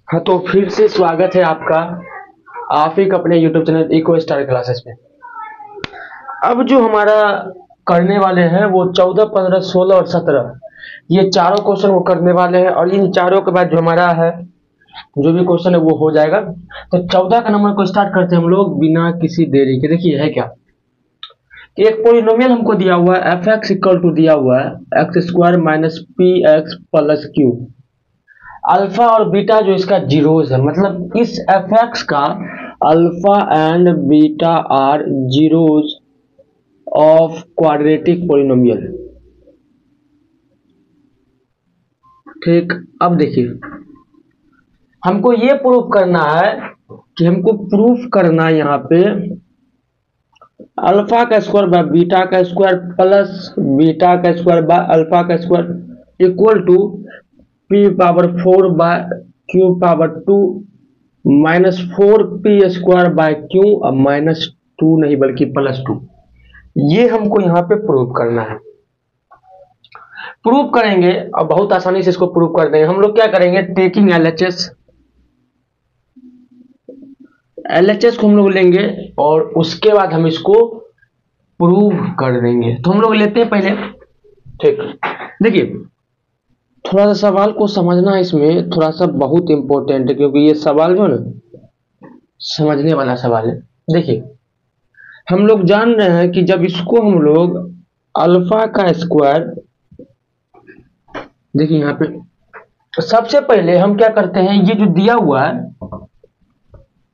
हाँ, तो फिर से स्वागत है आपका आप ही अपने YouTube channel Eco Star Classes में। अब जो हमारा करने वाले हैं वो 14, 15, 16 और 17 ये चारों क्वेश्चन वो करने वाले हैं और इन चारों के बाद जो हमारा है जो भी क्वेश्चन है वो हो जाएगा। तो 14 का नंबर को स्टार्ट करते हैं हम लोग बिना किसी देरी के। देखिए है क्या, एक पोलिनोमियल हमको दिया हुआ है एफ एक्स इक्वल टू दिया हुआ है x square minus p x plus q. Alpha और बीटा जो इसका जीरोज है, मतलब इस एफ एक्स का alpha and beta are zeros of quadratic polynomial. ठीक, अब देखिए हमको ये प्रूफ करना है कि हमको प्रूफ करना है यहाँ पे अल्फा का स्क्वायर बाय बीटा का स्क्वायर प्लस बीटा का स्क्वायर बाय अल्फा का square equal to p power 4 by q power 2 minus 4p square by q minus 2 नहीं बल्कि प्लस 2। ये हमको यहाँ पे प्रूव करना है। प्रूव करेंगे और बहुत आसानी से इसको प्रूव कर देंगे। हम लोग क्या करेंगे, टेकिंग एलएचएस को हम लोग लेंगे और उसके बाद हम इसको प्रूव कर देंगे। तो हम लोग लेते हैं पहले। ठीक, देखिए थोड़ा सा सवाल को समझना इसमें थोड़ा सा बहुत इंपॉर्टेंट है, क्योंकि ये सवाल जो ना समझने वाला सवाल है। देखिए हम लोग जान रहे हैं कि जब इसको हम लोग अल्फा का स्क्वायर, देखिए यहाँ पे सबसे पहले हम क्या करते हैं, ये जो दिया हुआ है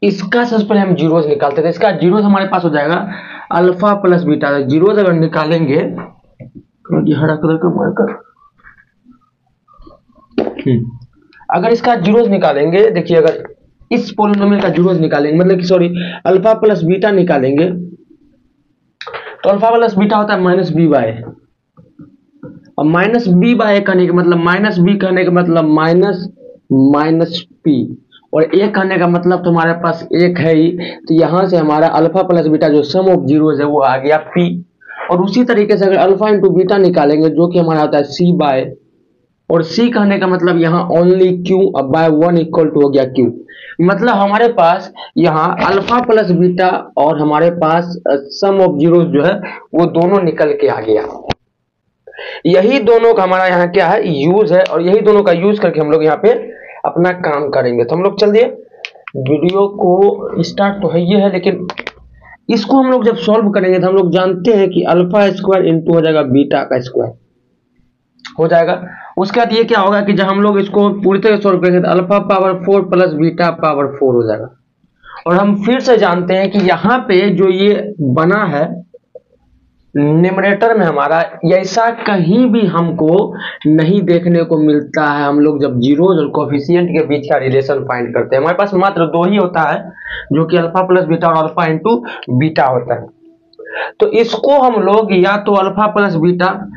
इसका सबसे पहले हम जीरोज निकालते थे। इसका जीरोज हमारे पास हो जाएगा अल्फा प्लस बीटा। जीरोज अगर निकालेंगे हरा कलर का मार्कर, अगर इसका जीरोज निकालेंगे, देखिए अगर इस पोलिनोमियल का जीरोज निकालेंगे मतलब कि सॉरी अल्फा प्लस बीटा निकालेंगे तो अल्फा प्लस बीटा होता है माइनस बी बाय, और माइनस बी बाय कहने का मतलब माइनस बी कहने का मतलब माइनस माइनस पी, और एक कहने का मतलब तुम्हारे पास एक है ही। तो यहां से हमारा अल्फा प्लस बीटा जो सम ऑफ जीरोज है वो आ गया पी। और उसी तरीके से अगर अल्फा इंटू बीटा निकालेंगे जो कि हमारा होता है सी बाय, और सी कहने का मतलब यहाँ only q by 1 equal to हो गया क्यू। मतलब हमारे पास यहाँ अल्फा प्लस बीटा और हमारे पास सम ऑफ जीरोज जो है वो दोनों निकल के आ गया। यही दोनों का हमारा यहाँ क्या है यूज है, और यही दोनों का यूज करके हम लोग यहाँ पे अपना काम करेंगे। तो हम लोग चल दिए वीडियो को स्टार्ट तो है ये है, लेकिन इसको हम लोग जब सॉल्व करेंगे तो हम लोग जानते हैं कि अल्फा स्क्वायर इंटू हो जाएगा बीटा का स्क्वायर हो जाएगा। उसके बाद ये क्या होगा कि जब हम लोग इसको पूरी तरह सॉल्व करेंगे तो alpha power 4 plus beta power 4 हो जाएगा। और हम फिर से जानते हैं कि यहाँ पे जो ये बना है न्यूमरेटर में हमारा ऐसा कहीं भी हमको नहीं देखने को मिलता है। हम लोग जब जीरोज और कोफिशिएंट के बीच का रिलेशन फाइंड करते हैं हमारे पास मात्र दो ही होता है, जो कि अल्फा प्लस बीटा और अल्फा इंटू बीटा होता है। तो इसको हम लोग या तो अल्फा प्लस बीटा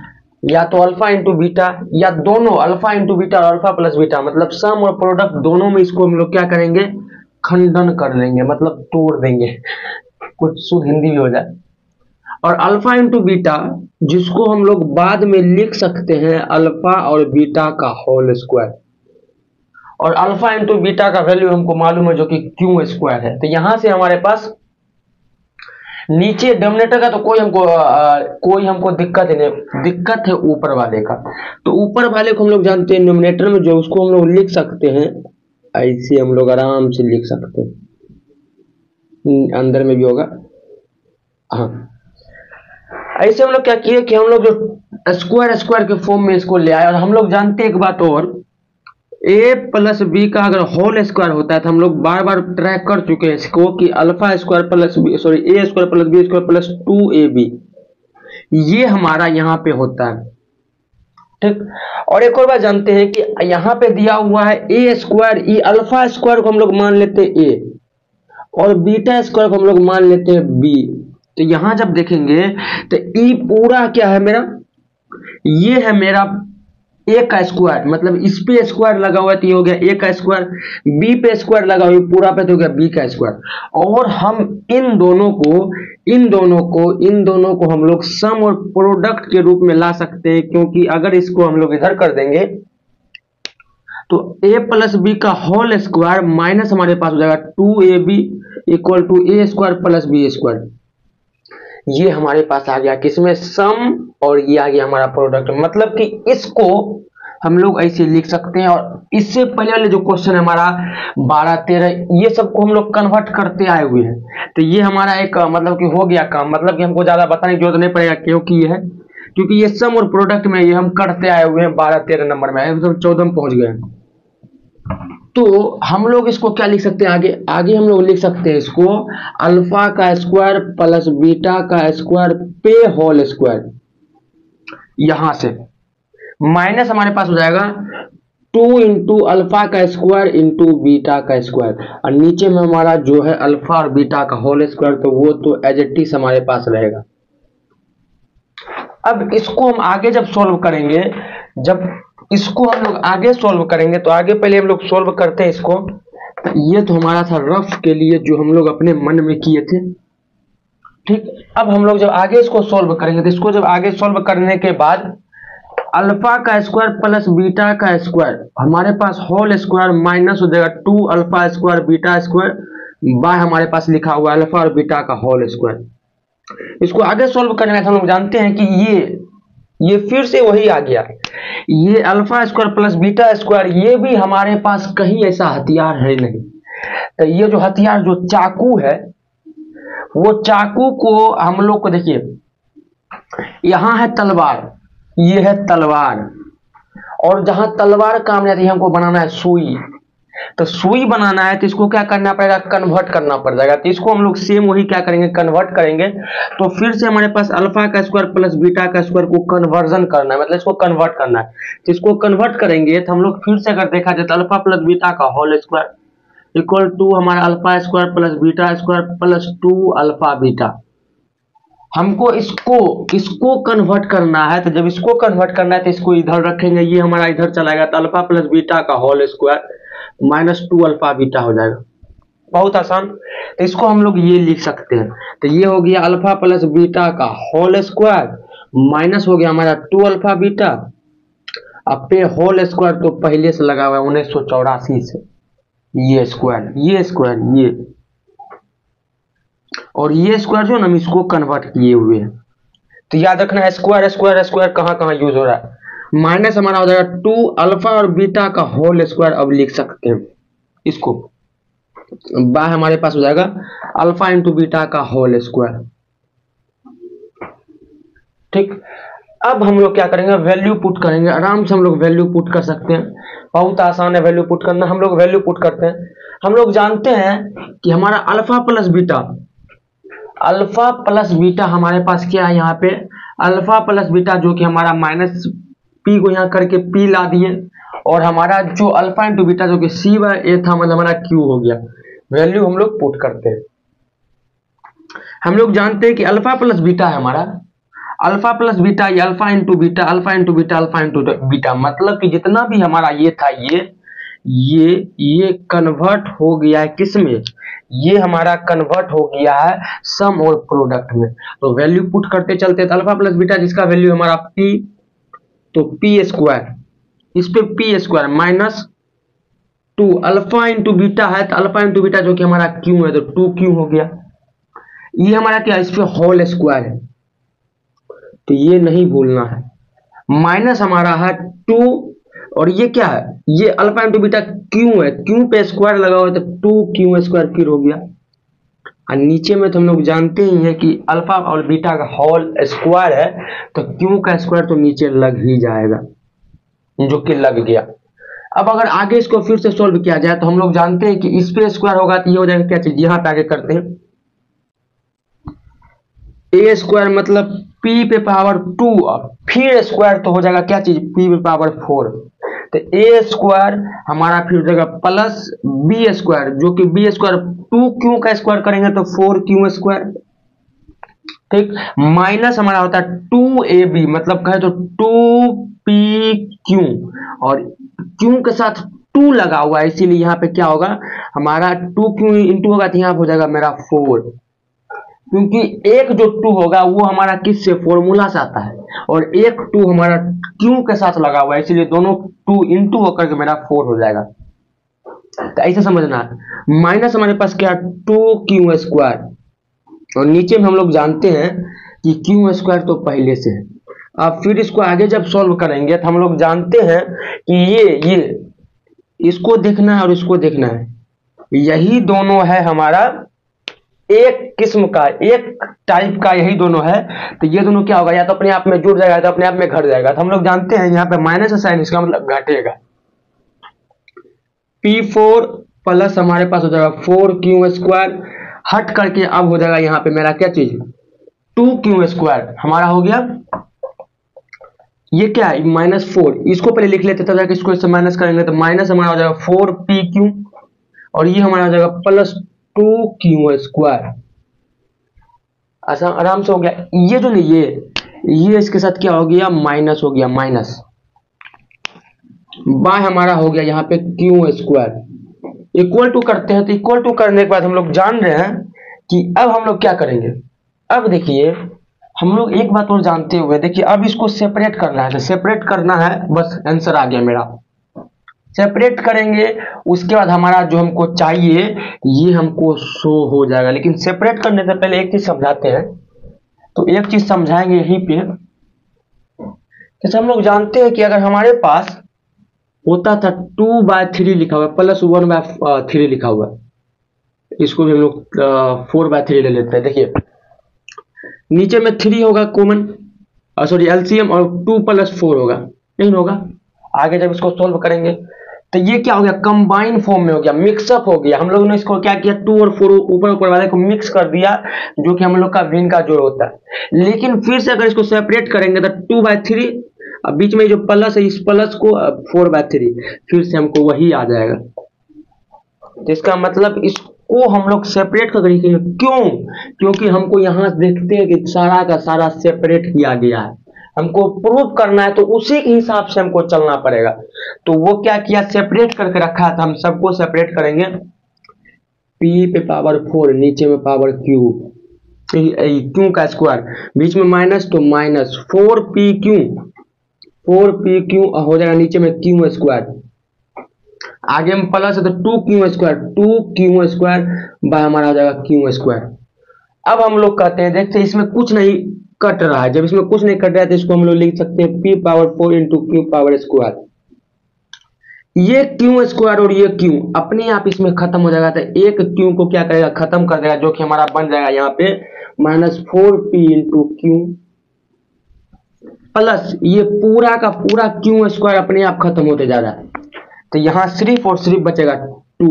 या तो अल्फा इंटू बीटा या दोनों अल्फा इंटू बीटा और अल्फा प्लस बीटा, मतलब सम और प्रोडक्ट दोनों में इसको हम लोग क्या करेंगे खंडन कर लेंगे, मतलब तोड़ देंगे, कुछ शुद्ध हिंदी भी हो जाए। और अल्फा इंटू बीटा जिसको हम लोग बाद में लिख सकते हैं अल्फा और बीटा का होल स्क्वायर, और अल्फा इंटू बीटा का वैल्यू हमको मालूम है जो कि क्यू स्क्वायर है। तो यहां से हमारे पास नीचे डिनोमिनेटर का तो कोई हमको दिक्कत नहीं, दिक्कत है ऊपर वाले का। तो ऊपर वाले को हम लोग जानते हैं न्यूमरेटर में जो उसको हम लोग लिख सकते हैं ऐसे, हम लोग आराम से लिख सकते हैं, अंदर में भी होगा। हाँ, ऐसे हम लोग क्या किए कि हम लोग जो स्क्वायर के फॉर्म में इसको ले आए। और हम लोग जानते हैं एक बात और, ए प्लस बी का अगर होल स्क्वायर होता है तो हम लोग बार बार ट्रैक कर चुके हैं इसको कि alpha square plus B sorry A square plus B square plus 2ab ये हमारा यहाँ पे होता है। ठीक, और एक और बात जानते हैं कि यहाँ पे दिया हुआ है ए स्क्वायर, ई अल्फा स्क्वायर को हम लोग मान लेते हैं ए और बीटा स्क्वायर को हम लोग मान लेते हैं बी। तो यहां जब देखेंगे तो ई पूरा क्या है मेरा, ये है मेरा ए का स्क्वायर, मतलब इस पे स्क्वायर लगा हुआ है तो ये हो गया ए का स्क्वायर, बी पे स्क्वायर लगा हुआ पूरा पे तो हो गया बी का स्क्वायर। और हम इन दोनों को हम लोग सम और प्रोडक्ट के रूप में ला सकते हैं, क्योंकि अगर इसको हम लोग इधर कर देंगे तो a प्लस बी का होल स्क्वायर माइनस हमारे पास हो जाएगा 2ab equal to a square plus B square. ये हमारे पास आ गया किसमें, सम, और ये आ गया हमारा प्रोडक्ट। मतलब कि इसको हम लोग ऐसे लिख सकते हैं। और इससे पहले वाले जो क्वेश्चन है हमारा 12, 13, ये सबको हम लोग कन्वर्ट करते आए हुए हैं। तो ये हमारा एक मतलब कि हो गया काम, मतलब कि हमको ज्यादा बताने की जरूरत नहीं पड़ेगा क्योंकि ये है, क्योंकि ये सम और प्रोडक्ट में ये हम करते आए हुए हैं 12, 13 नंबर में, हम 14 में पहुंच गए। तो हम लोग इसको क्या लिख सकते हैं आगे हम लोग लिख सकते हैं इसको अल्फा का स्क्वायर प्लस बीटा का स्क्वायर पे होल स्क्वायर। यहां से माइनस हमारे पास हो जाएगा 2 इंटू अल्फा का स्क्वायर इंटू बीटा का स्क्वायर, और नीचे में हमारा जो है अल्फा और बीटा का होल स्क्वायर, तो वो तो एज इट इज हमारे पास रहेगा। अब इसको हम आगे जब सॉल्व करेंगे, जब इसको हम लोग आगे सॉल्व करेंगे, तो आगे पहले हम लोग सॉल्व करते हैं इसको। ये तो हमारा था रफ के लिए जो हम लोग अपने मन में किए थे, ठीक। अब हम लोग जब आगे इसको सॉल्व करेंगे, तो इसको जब आगे सॉल्व करने के बाद अल्फा का स्क्वायर प्लस बीटा का स्क्वायर हमारे पास होल स्क्वायर माइनस हो जाएगा 2 alpha square beta square by हमारे पास लिखा हुआ अल्फा और बीटा का होल स्क्वायर। इसको आगे सॉल्व करने में हम लोग जानते हैं कि ये फिर से वही आ गया, ये alpha square plus beta square, ये भी हमारे पास कहीं ऐसा हथियार है नहीं। तो ये जो हथियार जो चाकू है, वो चाकू को हम लोग को देखिए, यहां है तलवार, ये है तलवार, और जहां तलवार काम नहीं आती हमको बनाना है सुई। तो सुई बनाना है तो इसको क्या करना पड़ेगा, कन्वर्ट करना पड़ जाएगा। तो इसको हम लोग सेम वही क्या करेंगे, कन्वर्ट करेंगे। तो फिर से हमारे पास अल्फा का स्क्वायर प्लस बीटा का स्क्वायर को कन्वर्जन करना है, मतलब इसको कन्वर्ट करना है। तो इसको कन्वर्ट करेंगे तो हम लोग फिर से अगर देखा जाए तो अल्फा प्लस बीटा का होल स्क्वायर इक्वल टू हमारा alpha square plus beta square plus 2 alpha beta. हमको इसको कन्वर्ट करना है। तो जब इसको कन्वर्ट करना है तो इसको इधर रखेंगे, ये हमारा इधर चलाएगा, तो अल्फा प्लस बीटा का whole square minus 2 alpha beta हो जाएगा। बहुत आसान। तो इसको हम लोग ये लिख सकते हैं। तो ये हो गया अल्फा प्लस बीटा का होल स्क्वायर माइनस हो गया हमारा 2 अल्फा बीटा, अब पे होल स्क्वायर तो पहले से लगा हुआ है 1984 से, ये स्क्वायर ये और ये स्क्वायर जो ना हम इसको कन्वर्ट किए हुए हैं। तो याद रखना है स्क्वायर स्क्वायर स्क्वायर कहां कहां यूज हो रहा है। माइनस हमारा हो जाएगा 2 अल्फा और बीटा का होल स्क्वायर, अब लिख सकते हैं इसको बाय हमारे पास हो जाएगा अल्फा इंटू बीटा का होल स्क्वायर, ठीक। अब हम लोग क्या करेंगे, वैल्यू पुट करेंगे। आराम से हम लोग वैल्यू पुट कर सकते हैं, बहुत आसान है वैल्यू पुट करना। हम लोग वैल्यू पुट करते हैं। हम लोग जानते हैं कि हमारा अल्फा प्लस बीटा हमारे पास क्या है, यहाँ पे अल्फा प्लस बीटा जो कि हमारा माइनस पी को यहाँ करके पी ला दिए, और हमारा जो अल्फा इंटू बीटा जो कि सी बाय ए था, मतलब हमारा क्यू हो गया। वैल्यू हम लोग पुट करते हैं। हम लोग जानते हैं कि अल्फा प्लस बीटा है हमारा, अल्फा प्लस बीटा ये alpha into beta alpha into beta alpha into beta, मतलब कि जितना भी हमारा ये था ये कन्वर्ट हो गया है किसमें, ये हमारा कन्वर्ट हो गया है सम और प्रोडक्ट में। तो वैल्यू पुट करते चलते, तो अल्फा प्लस बीटा जिसका वैल्यू हमारा पी, तो पी स्क्वायर, इस पे P square minus 2 alpha into beta है, तो अल्फा इंटू बीटा जो कि हमारा क्यू है, तो 2q हो गया। ये हमारा क्या है, इस पे होल स्क्वायर है, तो ये नहीं भूलना है। माइनस हमारा है 2, और ये क्या है, ये अल्फा इंटू बीटा क्यू है, क्यू पे स्क्वायर लगा हुआ है, तो 2q स्क्वायर फिर हो गया। और नीचे में तो हम लोग जानते ही हैं कि अल्फा और बीटा का होल स्क्वायर है, तो क्यू का स्क्वायर तो नीचे लग ही जाएगा, जो कि लग गया। अब अगर आगे इसको फिर से सोल्व किया जाए, तो हम लोग जानते हैं कि इस पे स्क्वायर होगा तो ये हो जाएगा क्या चीज, यहां पे आगे करते हैं ए स्क्वायर मतलब p पे पावर 2, फिर स्क्वायर तो हो जाएगा क्या चीज, p पे पावर 4। तो ए स्क्वायर हमारा फिर हो जाएगा प्लस बी स्क्वायर, जो कि बी स्क्वायर 2q का स्क्वायर करेंगे तो 4q स्क्वायर, ठीक। माइनस हमारा होता है 2ab, मतलब कहे तो 2pq, और q के साथ 2 लगा हुआ है, इसीलिए यहाँ पे क्या होगा हमारा 2q इंटू होगा, तो यहाँ हो जाएगा मेरा 4, क्योंकि एक जो 2 होगा वो हमारा किससे, फॉर्मूला से आता है, और एक 2 हमारा क्यू के साथ लगा हुआ है, इसलिए दोनों 2 इंटू होकर के मेरा 4 हो जाएगा। तो ऐसे समझना है। माइनस हमारे पास क्या, 2q स्क्वायर, और नीचे में हम लोग जानते हैं कि क्यू स्क्वायर तो पहले से है। अब फिर इसको आगे जब सॉल्व करेंगे तो हम लोग जानते हैं कि ये इसको देखना है और इसको देखना है, यही दोनों है हमारा एक किस्म का, एक टाइप का, यही दोनों है। तो ये दोनों क्या होगा, या तो अपने आप में जुड़ जाएगा तो अपने आप में घट जाएगा। तो हम लोग जानते हैं यहाँ पे माइनस साइन, इसका मतलब घटेगा। P4 प्लस हमारे पास हो जाएगा 4q स्क्वायर, हट करके अब हो जाएगा यहाँ पे मेरा क्या चीज, 2q स्क्वायर हमारा हो गया। ये क्या है, -4, इसको पहले लिख लेते तब जाके इसको इससे माइनस करेंगे तो माइनस हमारा हो जाएगा 4pq, और ये हमारा हो जाएगा प्लस 2q स्क्वायर। आराम से हो गया। ये जो नहीं, ये इसके साथ क्या हो गया, माइनस हो गया, माइनस बाय हमारा हो गया यहाँ पे क्यू स्क्वायर। इक्वल टू करते हैं, तो इक्वल टू करने के बाद हम लोग जान रहे हैं कि अब हम लोग क्या करेंगे। अब देखिए हम लोग एक बात और जानते हुए, देखिए अब इसको सेपरेट करना है, तो सेपरेट करना है, बस आंसर आ गया मेरा। सेपरेट करेंगे, उसके बाद हमारा जो हमको चाहिए ये हमको शो हो जाएगा। लेकिन सेपरेट करने से पहले एक चीज समझाते हैं, तो एक चीज समझाएंगे यहीं पे। जैसे हम लोग जानते हैं कि अगर हमारे पास होता था 2/3 लिखा हुआ है प्लस 1/3 लिखा हुआ है, इसको भी हम लोग 4/3 ले लेते हैं। देखिए नीचे में 3 होगा कॉमन, सॉरी एलसीएम, और 2 + 4 होगा, नहीं होगा। आगे जब इसको सोल्व करेंगे तो ये क्या हो गया, कंबाइन फॉर्म में हो गया, मिक्सअप हो गया। हम लोग ने इसको क्या किया, 2 और 4 ऊपर ऊपर वाले को मिक्स कर दिया, जो कि हम लोग का भिन्न का जोड़ होता है। लेकिन फिर से अगर इसको सेपरेट करेंगे तो 2/3, अब बीच में जो प्लस है, इस प्लस को 4/3, फिर से हमको वही आ जाएगा। तो इसका मतलब इसको हम लोग सेपरेट कर देंगे। क्यों, क्योंकि हमको यहाँ देखते हैं कि सारा का सारा सेपरेट किया गया है, हमको प्रूव करना है, तो उसी के हिसाब से हमको चलना पड़ेगा। तो वो क्या किया, सेपरेट करके रखा है, तो हम सबको सेपरेट करेंगे। p पे पावर 4, नीचे में पावर क्यू का स्क्वायर, बीच में माइनस, तो माइनस 4pq हो जाएगा, नीचे में क्यू स्क्वायर, आगे में प्लस है तो 2q स्क्वायर बाय हमारा हो जाएगा क्यू स्क्वायर। अब हम लोग कहते हैं, देखते हैं इसमें कुछ नहीं कट रहा है। जब इसमें कुछ नहीं कट रहा है तो इसको हम लोग लिख सकते हैं p power 4 into Q power square. ये क्यू स्क्वायर और ये क्यू अपने आप इसमें खत्म हो जाएगा, तो एक क्यू को क्या करेगा, खत्म कर देगा, जो कि हमारा बन जाएगा यहाँ पे -4p इंटू क्यू, प्लस ये पूरा का पूरा क्यू स्क्वायर अपने आप खत्म होते जा रहा है। तो यहाँ सिर्फ और सिर्फ बचेगा 2,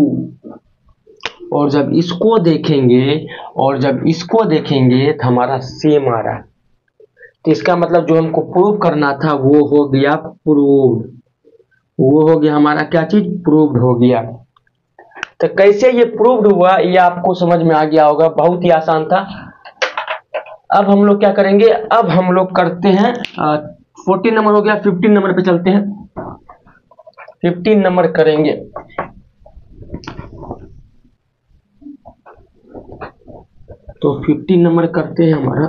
और जब इसको देखेंगे तो हमारा सेम आ रहा है। तो इसका मतलब जो हमको प्रूव करना था वो हो गया प्रूव्ड, वो हो गया हमारा क्या चीज, प्रूव्ड हो गया। तो कैसे ये प्रूव्ड हुआ ये आपको समझ में आ गया होगा, बहुत ही आसान था। अब हम लोग क्या करेंगे, अब हम लोग करते हैं 14 नंबर हो गया, 15 नंबर पे चलते हैं। 15 नंबर करेंगे, तो 15 नंबर करते हैं हमारा,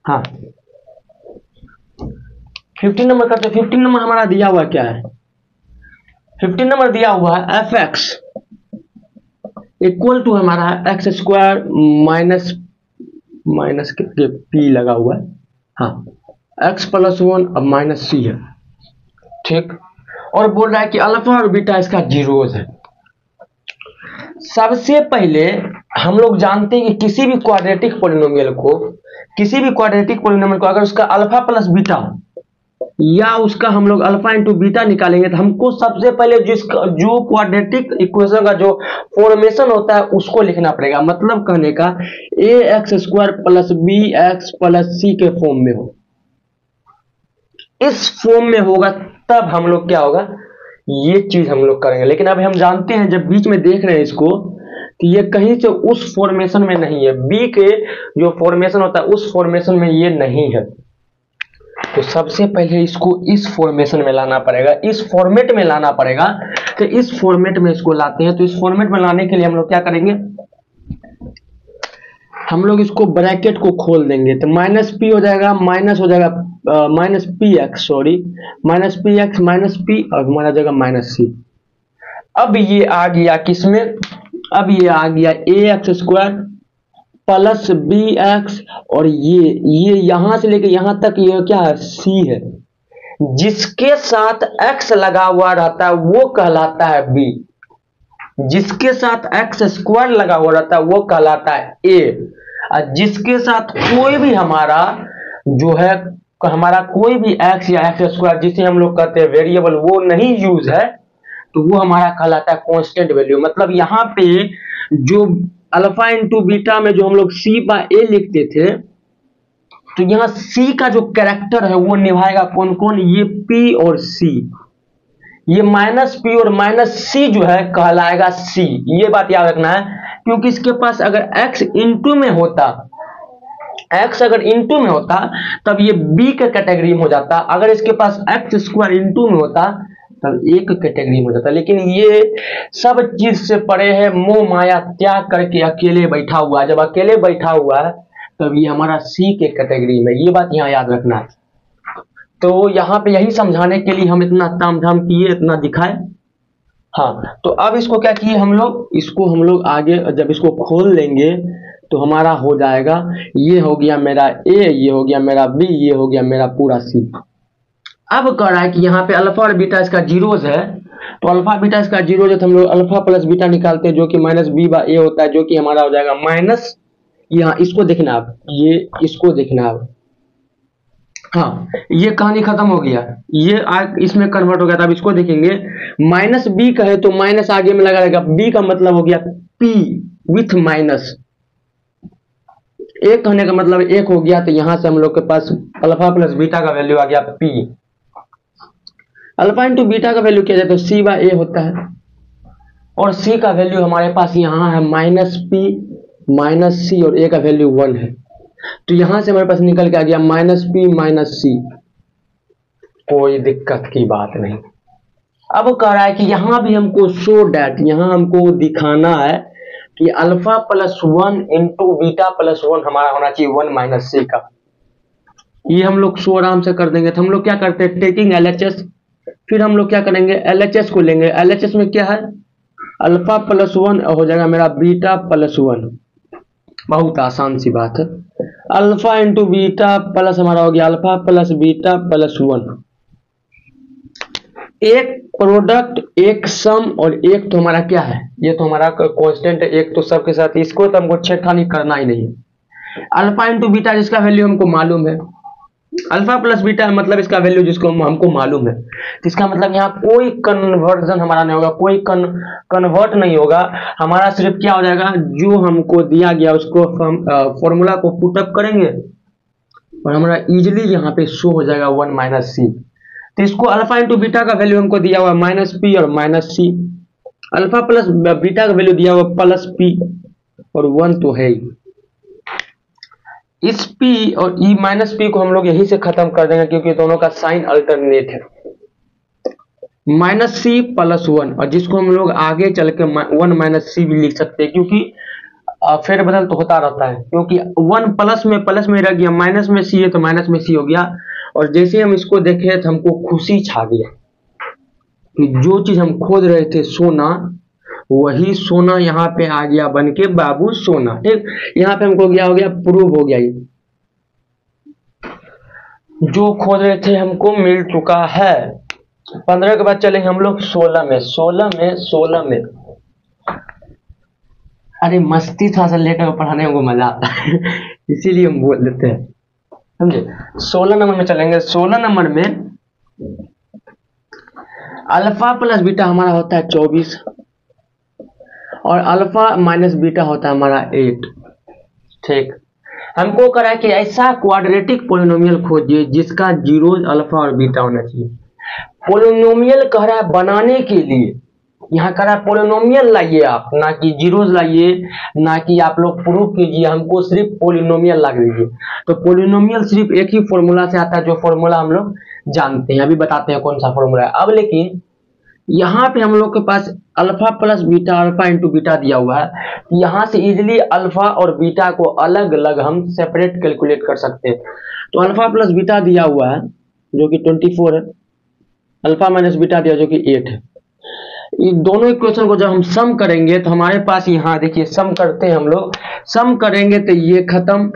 हाँ 15 नंबर करते हैं। 15 नंबर हमारा दिया हुआ क्या है, 15 नंबर दिया हुआ है fx इक्वल टू हमारा x स्क्वायर माइनस के p लगा हुआ है, हाँ x + 1 अब -c है, ठीक। और बोल रहा है कि अल्फा और बीटा इसका जीरोज है। सबसे पहले हम लोग जानते हैं कि किसी भी क्वाड्रेटिक पोलिनोमियल को अगर उसका अल्फा प्लस बीटा या उसका हम लोग अल्फा इंटू बीटा निकालेंगे, तो हमको सबसे पहले जो क्वाड्रेटिक इक्वेशन का जो फॉर्मेशन होता है उसको लिखना पड़ेगा। मतलब कहने का ax² + bx + c के फॉर्म में हो, इस फॉर्म में होगा, तब हम लोग क्या होगा, ये चीज हम लोग करेंगे। लेकिन अभी हम जानते हैं, जब बीच में देख रहे हैं इसको, कि ये कहीं से उस फॉर्मेशन में नहीं है, बी के जो फॉर्मेशन होता है उस फॉर्मेशन में ये नहीं है। तो सबसे पहले इसको इस फॉर्मेशन में लाना पड़ेगा, इस फॉर्मेट में लाना पड़ेगा। तो इस फॉर्मेट में इसको लाते हैं। तो इस फॉर्मेट में लाने के लिए हम लोग क्या करेंगे, हम लोग इसको ब्रैकेट को खोल देंगे तो माइनस पी हो जाएगा, माइनस हो जाएगा minus p x, sorry minus p x minus P और हमारा जाएगा माइनस सी। अब ये आ गया किसमें, अब ये आ गया A X square plus B X और ये यहां से लेके यहां तक ये क्या है, सी है। जिसके साथ एक्स लगा हुआ रहता है वो कहलाता है बी, जिसके साथ एक्स स्क्वायर लगा हुआ रहता है वो कहलाता है ए, और जिसके साथ कोई भी हमारा जो है हमारा कोई भी एक्स या एक्स स्क्वायर जिसे हम लोग कहते हैं वेरिएबल वो नहीं यूज है तो वो हमारा कहलाता है कांस्टेंट वैल्यू। मतलब यहाँ पे जो अल्फा इंटू बीटा में जो हम लोग सी बा ए लिखते थे तो यहाँ सी का जो कैरेक्टर है वो निभाएगा कौन कौन, ये पी और सी। ये माइनस पी और माइनस सी जो है कहलाएगा सी, ये बात याद रखना है। क्योंकि इसके पास अगर x इंटू में होता, x अगर इंटू में होता तब ये b के कैटेगरी में हो जाता, अगर इसके पास x स्क्वायर इंटू में होता तब एक कैटेगरी में हो जाता। लेकिन ये सब चीज से परे है, मोह माया त्याग करके अकेले बैठा हुआ है। जब अकेले बैठा हुआ है तब ये हमारा सी के कैटेगरी में, ये बात यहाँ याद रखना है। तो यहाँ पे यही समझाने के लिए हम इतना तामझाम किए, इतना दिखाए। हाँ तो अब इसको क्या किए हम लोग, इसको हम लोग आगे जब इसको खोल लेंगे तो हमारा हो जाएगा, ये हो गया मेरा ए, ये हो गया मेरा बी, ये हो गया मेरा पूरा सी। अब कह रहा है कि यहाँ पे अल्फा और बीटा इसका जीरोज है, तो अल्फा बीटा इसका जीरोज है तो हम लोग अल्फा प्लस बीटा निकालते हैं जो कि माइनस बी बाय ए होता है, जो कि हमारा हो जाएगा माइनस, यहाँ इसको देखना आप, ये इसको देखना आप। हाँ ये कहानी खत्म हो गया, ये इसमें कन्वर्ट हो गया था। अब इसको देखेंगे, माइनस बी का है तो माइनस आगे में लगा रहेगा, बी का मतलब हो गया पी विथ माइनस, एक कहने का मतलब एक हो गया। तो यहां से हम लोग के पास अल्फा प्लस बीटा का वैल्यू आ गया पी। अल्फा इंटू बीटा का वैल्यू किया जाए तो सी बाय ए होता है, और सी का वैल्यू हमारे पास यहाँ है माइनस पी माइनस सी और ए का वैल्यू 1 है। तो यहां से हमारे पास निकल के आ गया माइनस पी माइनस सी, कोई दिक्कत की बात नहीं। अब कह रहा है कि यहां भी हमको शो डैट, यहां हमको दिखाना है कि alpha plus 1 into beta plus 1 हमारा होना चाहिए 1 माइनस सी का। ये हम लोग शो आराम से कर देंगे। तो हम लोग क्या करते हैं, टेकिंग एलएचएस, फिर हम लोग क्या करेंगे एलएचएस को लेंगे। एलएचएस में क्या है, अल्फा प्लस 1 हो जाएगा मेरा बीटा प्लस 1, बहुत आसान सी बात है। अल्फा इंटू बीटा प्लस हमारा हो गया अल्फा प्लस बीटा प्लस 1, एक प्रोडक्ट एक सम और एक तो हमारा क्या है, ये तो हमारा कांस्टेंट है, एक तो सबके साथ, इसको तो हमको छेड़खानी करना ही नहीं है। अल्फा इंटू बीटा जिसका वैल्यू हमको मालूम है, अल्फा प्लस बीटा मतलब इसका वैल्यू जिसको हमको मालूम है, तो इसका मतलब यहाँ कोई कन्वर्जन हमारा नहीं होगा, कोई कन्वर्ट नहीं होगा। हमारा सिर्फ क्या हो जाएगा, जो हमको दिया गया उसको हम फॉर्मूला को पुटअप करेंगे और हमारा इजिली यहाँ पे शो हो जाएगा 1 माइनस सी। तो इसको अल्फा इंटू बीटा का वैल्यू हमको दिया हुआ माइनस पी और माइनस सी, अल्फा प्लस बीटा का वैल्यू दिया हुआ प्लस पी और 1 तो है ही। इस p और e माइनस पी को हम लोग यहीं से खत्म कर देंगे क्योंकि दोनों का साइन अल्टरनेट है। माइनस सी प्लस 1, और जिसको हम लोग आगे चल के 1 माइनस सी भी लिख सकते हैं क्योंकि फेरबदल तो होता रहता है। क्योंकि 1 प्लस में रह गया, माइनस में सी है तो माइनस में सी हो गया। और जैसे हम इसको देखे तो हमको खुशी छा गया कि जो चीज हम खोज रहे थे सोना, वही सोना यहाँ पे आ गया बन के बाबू सोना। ठीक, यहाँ पे हमको क्या हो गया, प्रूव हो गया, ये जो खोज रहे थे हमको मिल चुका है। 15 के बाद चलेंगे हम लोग 16 में अरे मस्ती थोड़ा सा लेकर पढ़ाने को मजा आता है इसीलिए हम बोल देते हैं, समझे। 16 नंबर में चलेंगे। 16 नंबर में अल्फा प्लस बीटा हमारा होता है 24 और अल्फा माइनस बीटा होता है हमारा 8। ठीक, हमको करा है कि ऐसा क्वाड्रेटिक पोलिनोमियल खोजिए जिसका जीरोज अल्फा और बीटा होना चाहिए। पोलिनोमियल कह रहा है बनाने के लिए, यहाँ कह रहा है पोलिनोमियल लाइए आप, ना कि जीरोज लाइए, ना कि आप लोग प्रूफ कीजिए, हमको सिर्फ पोलिनोमियल ला दीजिए। तो पोलिनोमियल सिर्फ एक ही फॉर्मूला से आता है, जो फॉर्मूला हम लोग जानते हैं, अभी बताते हैं कौन सा फॉर्मूला है। अब लेकिन यहाँ पे हम लोग के पास alpha plus beta alpha into beta दिया हुआ है, यहाँ से इजिली अल्फा और बीटा को अलग अलग हम सेपरेट कैलकुलेट कर सकते हैं। तो अल्फा प्लस बीटा दिया हुआ है जो कि 24 है, अल्फा माइनस बीटा दिया जो कि 8 है। इन दोनों इक्वेशन को जब हम सम करेंगे तो हमारे पास यहाँ देखिए सम करते हैं हम लोग, सम करेंगे तो ये खत्म,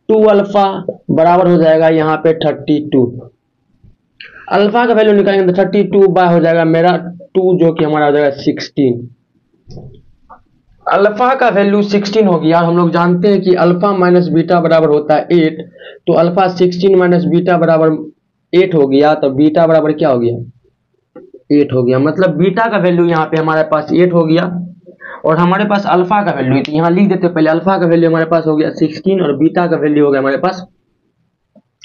2 अल्फा बराबर हो जाएगा यहाँ पे 32, अल्फा का वैल्यू निकालेंगे तो 32 बाय हो जाएगा मेरा 2 जो कि हमारा हो जाएगा 16, अल्फा का वैल्यू 16 हो गया। हम लोग जानते हैं कि अल्फा माइनस बीटा बराबर होता है 8, तो अल्फा 16 माइनस बीटा बराबर 8 हो गया, तो बीटा बराबर क्या हो गया 8 हो गया, मतलब बीटा का वैल्यू यहाँ पे हमारे पास 8 हो गया और हमारे पास अल्फा का वैल्यू, तो यहाँ लिख देते पहले, अल्फा का वैल्यू हमारे पास हो गया 16 और बीटा का वैल्यू हो गया हमारे पास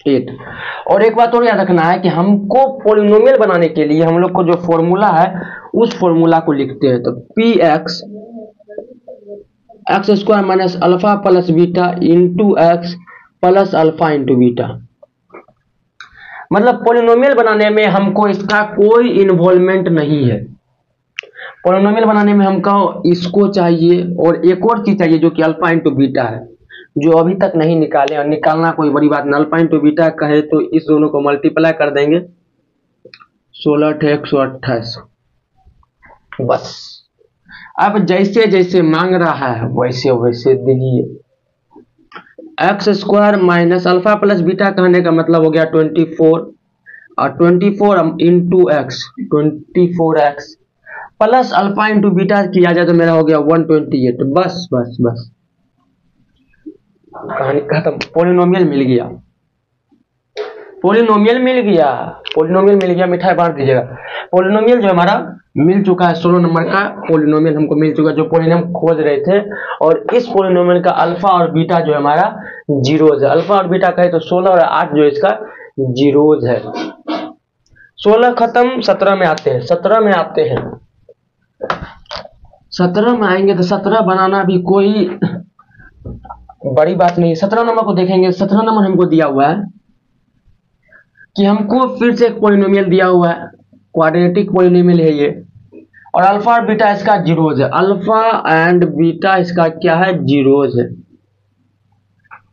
8। और एक बात और याद रखना है कि हमको पॉलिनोमियल बनाने के लिए हम लोग को जो फॉर्मूला है उस फॉर्मूला को लिखते हैं, तो P x x square minus alpha plus beta into x plus alpha into beta, मतलब पॉलिनोमियल बनाने में हमको इसका कोई इन्वॉल्वमेंट नहीं है। पॉलिनोमियल बनाने में हमको इसको चाहिए और एक और चीज चाहिए जो कि अल्फा इंटू बीटा है, जो अभी तक नहीं निकाले, और निकालना कोई बड़ी बात नहीं। अल्फा इंटू बीटा कहे तो इस दोनों को मल्टीप्लाई कर देंगे, 16 128, बस। अब जैसे जैसे मांग रहा है वैसे वैसे दीजिए। X square minus alpha plus beta कहने का मतलब हो गया 24 और 24 into x 24x plus alpha into beta किया जाए तो मेरा हो गया 128, बस बस बस कहानी खत्म। पॉलिनोमियल मिल गया, पॉलिनोमियल मिल गया, पॉलिनोमियल मिल गया, मिठाई बांट दीजिएगा। पॉलिनोमियल जो हमारा मिल चुका है, 16 नंबर का पॉलिनोमियल हमको मिल चुका है, जो पॉलिनोम खोज रहे थे। और इस पॉलिनोमियल का अल्फा और बीटा जो है हमारा जीरोज है। अल्फा और बीटा कहे तो 16 और 8 जो इसका जीरोज है। 16 खत्म, 17 में आते हैं, 17 में आते हैं, 17 में आएंगे तो 17 बनाना भी कोई बड़ी बात नहीं। 17 नंबर को देखेंगे, 17 नंबर हमको दिया हुआ है कि हमको फिर से एक पॉलिनोमियल दिया हुआ है, क्वाड्रेटिक पॉलिनोमियल है ये, और अल्फा और बीटा इसका जीरोज है। अल्फा एंड बीटा इसका क्या है, जीरोज है।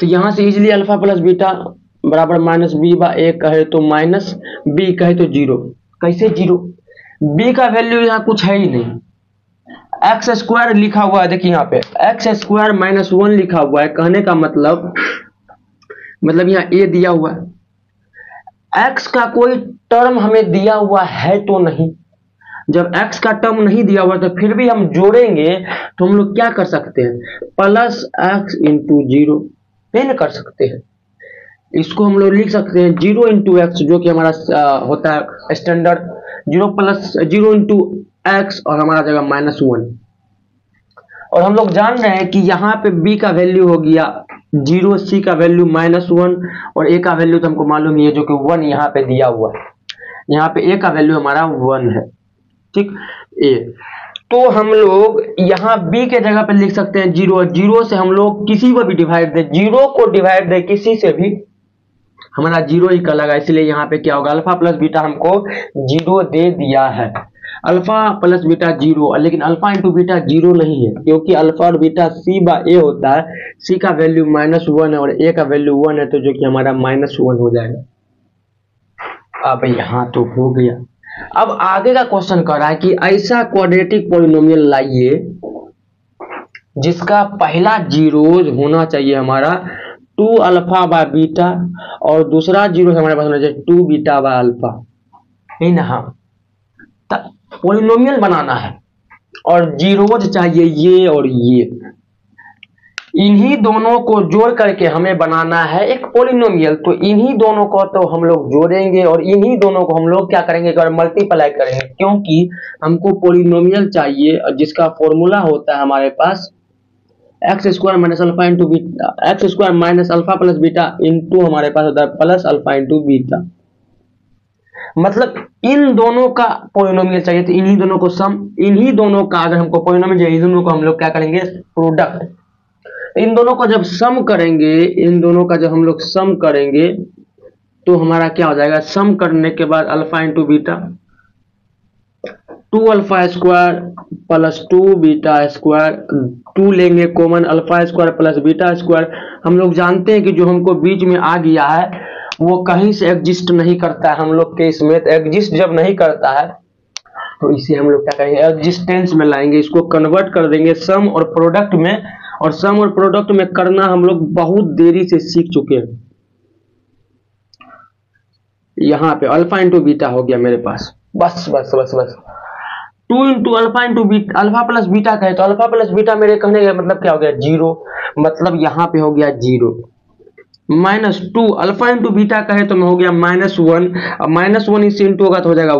तो यहां से इजिली अल्फा प्लस बीटा बराबर माइनस बी बाय ए कहे तो माइनस बी कहे तो जीरो। कैसे जीरो, बी का वैल्यू यहाँ कुछ है ही नहीं, एक्स स्क्वायर लिखा हुआ है, देखिए यहाँ पे एक्स स्क्वायर माइनस 1 लिखा हुआ है। कहने का मतलब यहाँ ए दिया हुआ है, एक्स का कोई टर्म हमें दिया हुआ है तो नहीं। जब एक्स का टर्म नहीं दिया हुआ तो फिर भी हम जोड़ेंगे तो हम लोग क्या कर सकते हैं, प्लस एक्स इंटू जीरो पेन कर सकते हैं। इसको हम लोग लिख सकते हैं 0 इंटू एक्स, जो कि हमारा होता है स्टैंडर्ड 0 इंटू एक्स और हमारा जगह -1। और हम लोग जान रहे हैं कि यहाँ पे b का वैल्यू हो गया 0, c का वैल्यू -1 और a का वैल्यू तो हमको मालूम ही है जो कि 1 यहाँ पे दिया हुआ है। यहाँ पे a का वैल्यू हमारा 1 है, ठीक। a तो हम लोग यहाँ b के जगह पे लिख सकते हैं 0, 0 से हम लोग किसी को भी डिवाइड दे, 0 को डिवाइड दे किसी से भी हमारा 0 ही करेगा। इसलिए यहाँ पे क्या होगा, अल्फा प्लस बीटा हमको 0 दे दिया है, अल्फा प्लस बीटा 0, लेकिन अल्फा इंटू बीटा 0 नहीं है, क्योंकि अल्फा और बीटा c बाय a होता है। c का वैल्यू -1 है और a का वैल्यू 1 है, तो जो कि हमारा -1 हो जाएगा। अब यहाँ तो हो गया। अब आगे का क्वेश्चन कर रहा है कि ऐसा क्वाड्रेटिक पॉलिनोमियल लाइए जिसका पहला जीरोज होना चाहिए हमारा 2 अल्फा बाय बीटा और दूसरा जीरो हमारे पास होना चाहिए 2 बीटा बाय अल्फा। हाँ, पॉलिनोमियल बनाना है और जीरोज चाहिए ये और ये, इन्हीं दोनों को जोड़ करके हमें बनाना है एक पॉलिनोमियल। तो इन्हीं दोनों को तो हम लोग जोड़ेंगे और इन्हीं दोनों को हम लोग क्या करेंगे, एक बार मल्टीप्लाई करेंगे, क्योंकि हमको पॉलिनोमियल चाहिए जिसका फॉर्मूला होता है हमारे पास X square minus alpha into beta, X square minus alpha plus beta into हमारे पास होता है प्लस अल्फा इंटू बीटा। मतलब इन दोनों का पॉलिनोमियल चाहिए, तो इन्हीं दोनों को सम, इन्हीं दोनों का अगर हमको पॉलिनोमियल चाहिए, इन दोनों को हम लोग क्या करेंगे, प्रोडक्ट। इन दोनों को जब सम करेंगे, इन दोनों का जब हम लोग सम करेंगे तो हमारा क्या हो जाएगा, सम करने के बाद alpha into beta two alpha square plus two beta square, two लेंगे common, alpha square plus beta square. हम लोग जानते हैं कि जो हमको बीच में आ गया है वो कहीं से एग्जिस्ट नहीं करता है। हम लोग के इसमें एग्जिस्ट जब नहीं करता है तो इसे हम लोग क्या करेंगे, एग्जिस्टेंस में लाएंगे, इसको कन्वर्ट कर देंगे सम और प्रोडक्ट में। और सम और प्रोडक्ट में करना हम लोग बहुत देरी से सीख चुके हैं। यहाँ पे अल्फा इंटू बीटा हो गया मेरे पास, बस बस बस बस। Two into alpha into beta, alpha plus beta कहे तो अल्फा प्लस बीटा मेरे कहने का मतलब क्या हो गया, जीरो, मतलब यहाँ पे हो गया zero. Minus two alpha into beta कहे तो मैं हो गया माइनस वन। अब माइनस वन इससे इंटू होगा तो हो जाएगा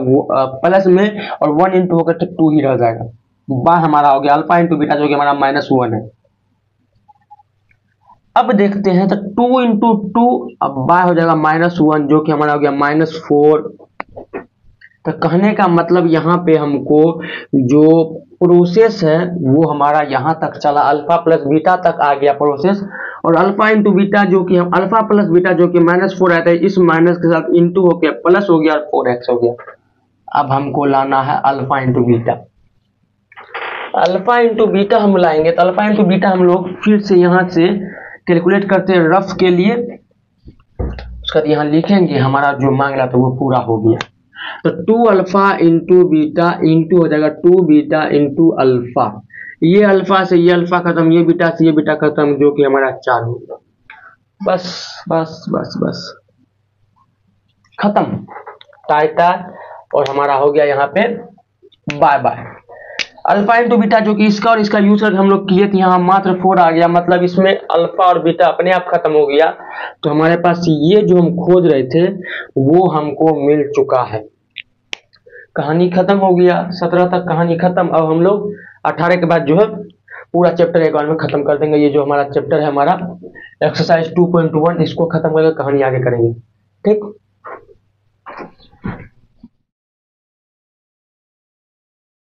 प्लस में, और वन इंटू होगा तो टू ही रह जाएगा। बाय हमारा हो गया अल्फा इंटू बीटा जो कि हमारा माइनस वन है। अब देखते हैं तो टू इंटू टू, अब बाय हो जाएगा माइनस वन जो कि हमारा हो गया माइनस फोर। तो कहने का मतलब यहाँ पे हमको जो प्रोसेस है वो हमारा यहाँ तक चला, अल्फा प्लस बीटा तक आ गया प्रोसेस। और अल्फा इंटू बीटा जो कि हम अल्फा प्लस बीटा जो कि माइनस फोर आता है, इस माइनस के साथ इंटू हो गया प्लस हो गया और फोर एक्स हो गया। अब हमको लाना है alpha into beta. Alpha into beta हम लाएंगे तो अल्फा इंटू बीटा हम लोग फिर से यहाँ से कैलकुलेट करते हैं रफ के लिए। उसका यहाँ लिखेंगे, हमारा जो मांग रहा था वो पूरा हो गया। तो two alpha into beta into हो जाएगा टू बीटा इंटू अल्फा। ये अल्फा से ये अल्फा खत्म, ये बीटा से ये बीटा खत्म, जो कि हमारा चार हो गया। बस बस बस बस खत्म, टाइटा। और हमारा हो गया यहाँ पे by by. Alpha into beta जो कि इसका और इसका यूज करके हम लोग किए थे, यहाँ मात्र फोर आ गया, मतलब इसमें अल्फा और बीटा अपने आप खत्म हो गया। तो हमारे पास ये जो हम खोज रहे थे वो हमको मिल चुका है। कहानी खत्म हो गया, 17 तक कहानी खत्म। अब हम लोग 18 के बाद जो है पूरा चैप्टर एक बार में खत्म कर देंगे। ये जो हमारा चैप्टर है हमारा एक्सरसाइज 2.1, इसको खत्म करके कहानी आगे करेंगे, ठीक।